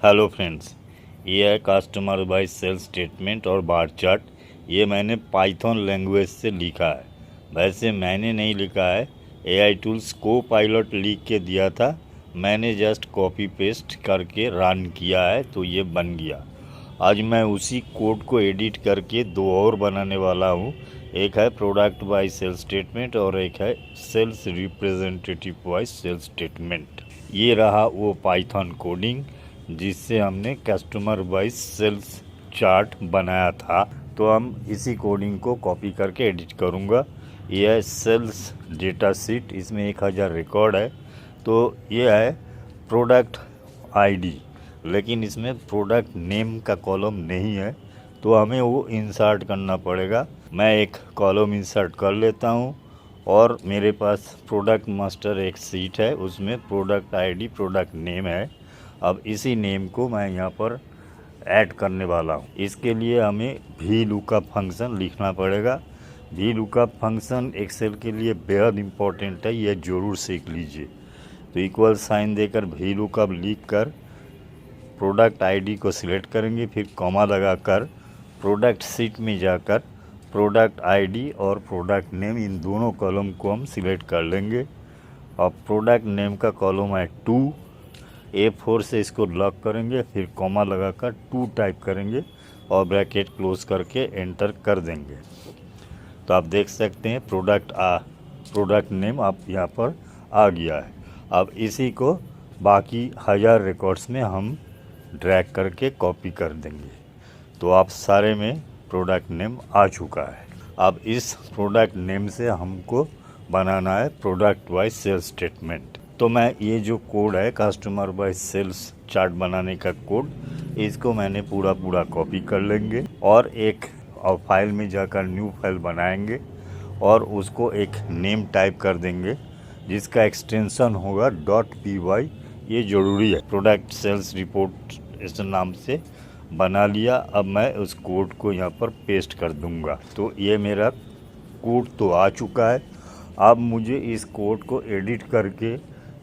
Hello friends, ये है customer wise sales statement और बार चार्ट। ये मैंने पाइथन लैंग्वेज से लिखा है। वैसे मैंने नहीं लिखा है, एआई टूल्स को पायलट लिख के दिया था। मैंने जस्ट कॉपी पेस्ट करके रन किया है तो ये बन गया। आज मैं उसी कोड को एडिट करके दो और बनाने वाला हूँ। एक है प्रोडक्ट वाइज सेल्स स्टेटमेंट और एक है sales representative wise sales statement. ये रहा वो पाइथन कोडिंग जिससे हमने कस्टमर वाइज सेल्स चार्ट बनाया था। तो हम इसी कोडिंग को कॉपी करके एडिट करूँगा। ये है सेल्स डेटा शीट, इसमें 1000 रिकॉर्ड है। तो ये है प्रोडक्ट आईडी, लेकिन इसमें प्रोडक्ट नेम का कॉलम नहीं है, तो हमें वो इंसर्ट करना पड़ेगा। मैं एक कॉलम इंसर्ट कर लेता हूँ और मेरे पास प्रोडक्ट मास्टर एक सीट है, उसमें प्रोडक्ट आईडी प्रोडक्ट नेम है। अब इसी नेम को मैं यहाँ पर ऐड करने वाला हूँ। इसके लिए हमें वी लुकअप फंक्शन लिखना पड़ेगा। वी लुकअप फंक्शन एक्सेल के लिए बेहद इम्पोर्टेंट है, यह ज़रूर सीख लीजिए। तो इक्वल साइन देकर वी लुकअप लिख कर प्रोडक्ट आईडी को सिलेक्ट करेंगे, फिर कॉमा लगाकर प्रोडक्ट सीट में जाकर प्रोडक्ट आईडी और प्रोडक्ट नेम इन दोनों कॉलम को हम सिलेक्ट कर लेंगे। अब प्रोडक्ट नेम का कॉलम है 2, A4 से इसको लॉक करेंगे, फिर कॉमा लगाकर 2 टाइप करेंगे और ब्रैकेट क्लोज करके एंटर कर देंगे। तो आप देख सकते हैं प्रोडक्ट नेम आप यहाँ पर आ गया है। अब इसी को बाकी 1000 रिकॉर्ड्स में हम ड्रैग करके कॉपी कर देंगे। तो आप सारे में प्रोडक्ट नेम आ चुका है। अब इस प्रोडक्ट नेम से हमको बनाना है प्रोडक्ट वाइज सेल्स स्टेटमेंट। तो मैं ये जो कोड है कस्टमर वाइज सेल्स चार्ट बनाने का कोड, इसको मैंने पूरा कॉपी कर लेंगे और एक फाइल में जाकर न्यू फाइल बनाएंगे और उसको एक नेम टाइप कर देंगे जिसका एक्सटेंशन होगा .py। ये ज़रूरी है। प्रोडक्ट सेल्स रिपोर्ट इस नाम से बना लिया। अब मैं उस कोड को यहाँ पर पेस्ट कर दूँगा। तो ये मेरा कोड तो आ चुका है। अब मुझे इस कोड को एडिट करके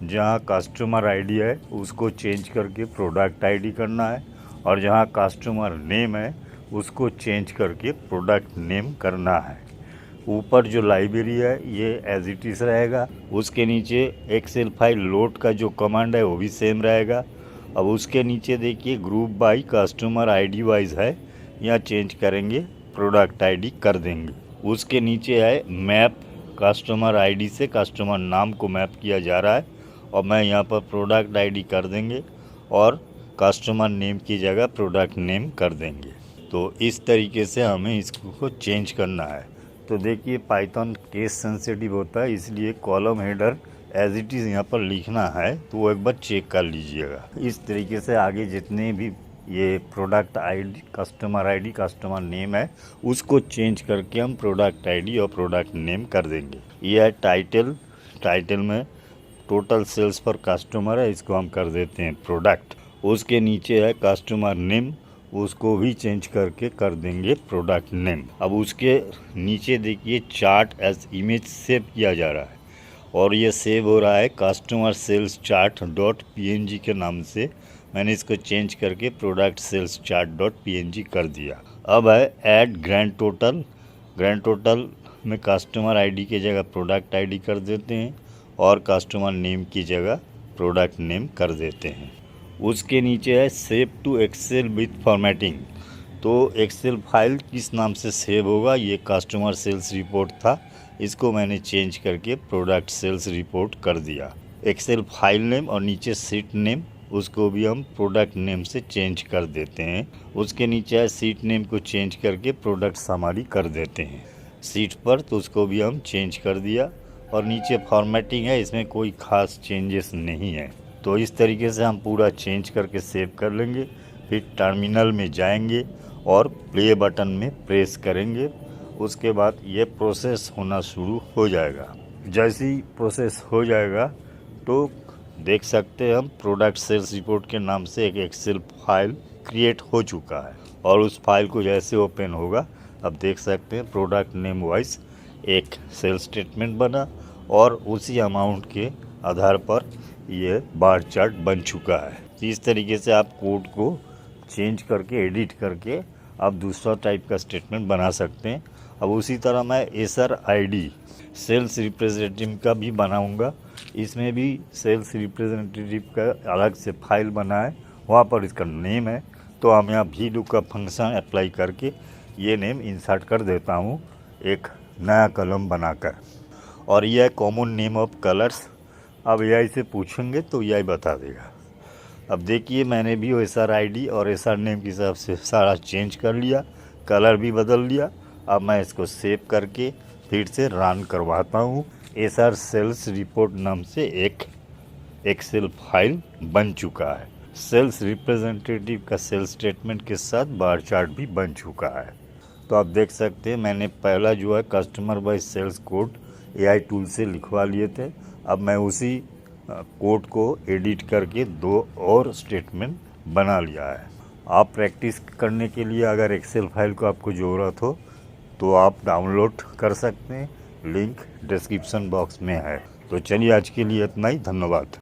जहाँ कस्टमर आईडी है उसको चेंज करके प्रोडक्ट आईडी करना है, और जहाँ कस्टमर नेम है उसको चेंज करके प्रोडक्ट नेम करना है। ऊपर जो लाइब्रेरी है ये एज इट इज़ रहेगा। उसके नीचे एक्सेल फाइल लोड का जो कमांड है वो भी सेम रहेगा। अब उसके नीचे देखिए group by customer ID wise है, यहाँ चेंज करेंगे प्रोडक्ट आईडी कर देंगे। उसके नीचे है मैप, कस्टमर आईडी से कस्टमर नाम को मैप किया जा रहा है और मैं यहाँ पर प्रोडक्ट आईडी कर देंगे और कस्टमर नेम की जगह प्रोडक्ट नेम कर देंगे। तो इस तरीके से हमें इसको चेंज करना है। तो देखिए पाइथन केस सेंसिटिव होता है, इसलिए column header as it is यहाँ पर लिखना है, तो वो एक बार चेक कर लीजिएगा। इस तरीके से आगे जितने भी ये प्रोडक्ट आईडी कस्टमर नेम है उसको चेंज करके हम प्रोडक्ट आईडी और प्रोडक्ट नेम कर देंगे। ये है टाइटल में टोटल सेल्स पर कस्टमर है, इसको हम कर देते हैं प्रोडक्ट। उसके नीचे है कस्टमर नेम, उसको भी चेंज करके कर देंगे प्रोडक्ट नेम। अब उसके नीचे देखिए चार्ट एज इमेज सेव किया जा रहा है और ये सेव हो रहा है कस्टमर सेल्स चार्ट .png के नाम से। मैंने इसको चेंज करके प्रोडक्ट सेल्स चार्ट .png कर दिया। अब है ऐड ग्रैंड टोटल में कस्टमर आईडी की जगह प्रोडक्ट आईडी कर देते हैं और कस्टमर नेम की जगह प्रोडक्ट नेम कर देते हैं। उसके नीचे है save to excel with formatting. तो एक्सेल फाइल किस नाम से सेव होगा, ये कस्टमर सेल्स रिपोर्ट था, इसको मैंने चेंज करके प्रोडक्ट सेल्स रिपोर्ट कर दिया। एक्सेल फाइल नेम और नीचे सीट नेम, उसको भी हम प्रोडक्ट नेम से चेंज कर देते हैं। उसके नीचे है सीट नेम को चेंज करके प्रोडक्ट समरी कर देते हैं सीट पर, तो उसको भी हम चेंज कर दिया। और नीचे फॉर्मेटिंग है, इसमें कोई ख़ास चेंजेस नहीं है। तो इस तरीके से हम पूरा चेंज करके सेव कर लेंगे। फिर टर्मिनल में जाएंगे और प्ले बटन में प्रेस करेंगे। उसके बाद ये प्रोसेस होना शुरू हो जाएगा। जैसे ही प्रोसेस हो जाएगा तो देख सकते हैं हम प्रोडक्ट सेल्स रिपोर्ट के नाम से एक एक्सेल फाइल क्रिएट हो चुका है। और उस फाइल को जैसे ओपन होगा, अब देख सकते हैं प्रोडक्ट नेम वाइज एक सेल्स स्टेटमेंट बना और उसी अमाउंट के आधार पर ये बार चार्ट बन चुका है। तो इस तरीके से आप कोड को चेंज करके एडिट करके आप दूसरा टाइप का स्टेटमेंट बना सकते हैं। अब उसी तरह मैं एसर आईडी सेल्स रिप्रेजेंटेटिव का भी बनाऊंगा। इसमें भी सेल्स रिप्रेजेंटेटिव का अलग से फाइल बना है, वहाँ पर इसका नेम है। तो हम यहाँ भी लुकअप फंक्शन अप्लाई करके ये नेम इंसर्ट कर देता हूँ एक नया कॉलम बनाकर। और यह कॉमन नेम ऑफ कलर्स अब एआई से पूछेंगे तो एआई बता देगा। अब देखिए मैंने भी एसआर आईडी और एसआर नेम के हिसाब से सारा चेंज कर लिया, कलर भी बदल लिया। अब मैं इसको सेव करके फिर से रन करवाता हूँ। एसआर सेल्स रिपोर्ट नाम से एक एक्सेल फाइल बन चुका है। सेल्स रिप्रेजेंटेटिव का सेल्स स्टेटमेंट के साथ बार चार्ट भी बन चुका है। तो आप देख सकते हैं मैंने पहला जो है customer by sales code AI tool से लिखवा लिए थे। अब मैं उसी कोड को एडिट करके 2 और स्टेटमेंट बना लिया है। आप प्रैक्टिस करने के लिए अगर एक्सेल फाइल को आपको ज़रूरत हो तो आप डाउनलोड कर सकते हैं, लिंक डिस्क्रिप्शन बॉक्स में है। तो चलिए आज के लिए इतना ही, धन्यवाद।